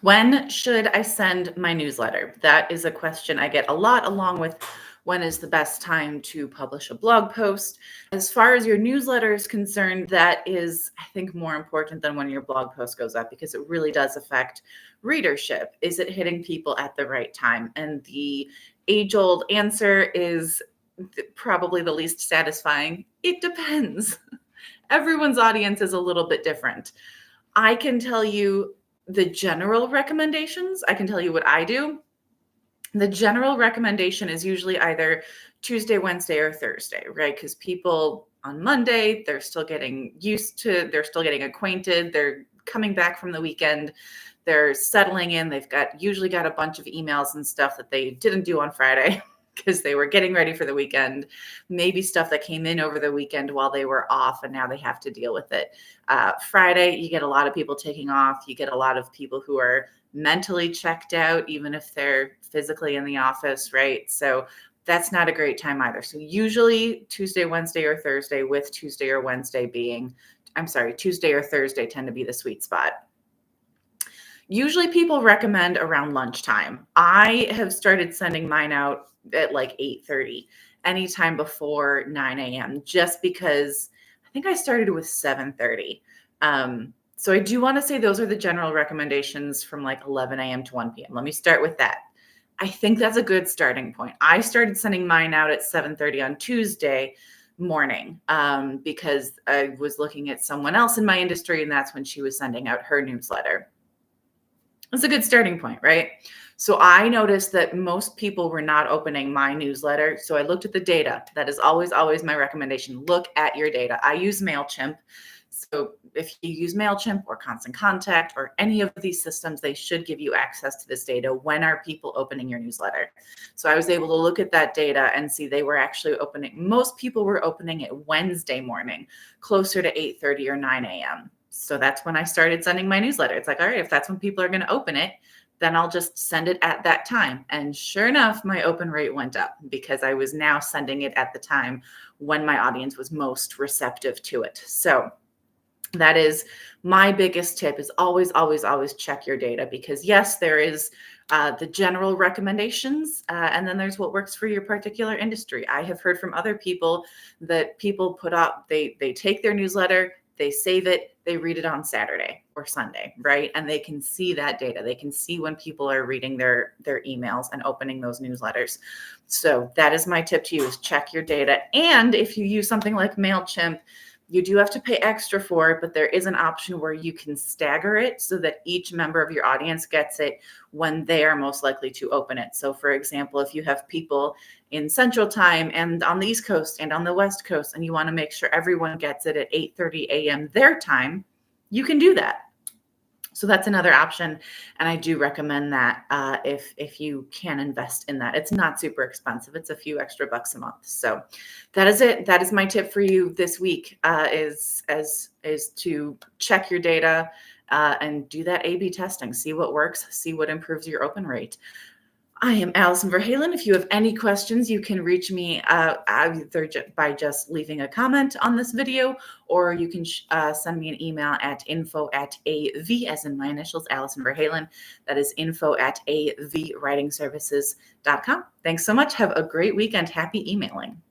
When should I send my newsletter? That is a question I get a lot, along with when is the best time to publish a blog post. As far as your newsletter is concerned, that is, I think, more important than when your blog post goes up because it really does affect readership. Is it hitting people at the right time? And the age-old answer is probably the least satisfying. It depends. Everyone's audience is a little bit different. I can tell you the general recommendations. I can tell you what I do. The general recommendation is usually either Tuesday, Wednesday, or Thursday, right? Because people on Monday, they're still getting they're still getting acquainted. They're coming back from the weekend. They're settling in. They've usually got a bunch of emails and stuff that they didn't do on Friday because they were getting ready for the weekend. Maybe stuff that came in over the weekend while they were off and now they have to deal with it. Friday, you get a lot of people taking off. You get a lot of people who are mentally checked out, even if they're physically in the office, right? So that's not a great time either. So usually Tuesday, Wednesday, or Thursday, with Tuesday or Thursday tend to be the sweet spot. Usually people recommend around lunchtime. I have started sending mine out at like 8:30, anytime before 9 a.m., just because I think I started with 7:30. So I do want to say those are the general recommendations from like 11 a.m. to 1 p.m. Let me start with that. I think that's a good starting point. I started sending mine out at 7:30 on Tuesday morning because I was looking at someone else in my industry, and that's when she was sending out her newsletter. That's a good starting point, right? So I noticed that most people were not opening my newsletter. So I looked at the data. That is always, always my recommendation. Look at your data. I use MailChimp. So if you use MailChimp or Constant Contact or any of these systems, they should give you access to this data. When are people opening your newsletter? So I was able to look at that data and see they were actually opening. Most people were opening it Wednesday morning, closer to 8:30 or 9 a.m. So that's when I started sending my newsletter. It's like, all right, if that's when people are going to open it, then I'll just send it at that time. And sure enough, my open rate went up because I was now sending it at the time when my audience was most receptive to it. So that is my biggest tip, is always, always, always check your data, because yes, there is the general recommendations, and then there's what works for your particular industry. I have heard from other people that people put up, they take their newsletter, they save it, they read it on Saturday or Sunday, right? And they can see that data. They can see when people are reading their emails and opening those newsletters. So that is my tip to you, is check your data. And if you use something like MailChimp, you do have to pay extra for it, but there is an option where you can stagger it so that each member of your audience gets it when they are most likely to open it. So for example, if you have people in Central Time and on the East Coast and on the West Coast, and you want to make sure everyone gets it at 8:30 a.m. their time, you can do that. So that's another option, and I do recommend that if you can invest in that. It's not super expensive; it's a few extra bucks a month. So that is it. That is my tip for you this week: is to check your data and do that A/B testing. See what works. See what improves your open rate. I am Allison Verhalen. If you have any questions, you can reach me either by just leaving a comment on this video, or you can send me an email at info@AV, as in my initials, Allison Verhalen. That is info@avwritingservices.com. Thanks so much. Have a great weekend. Happy emailing.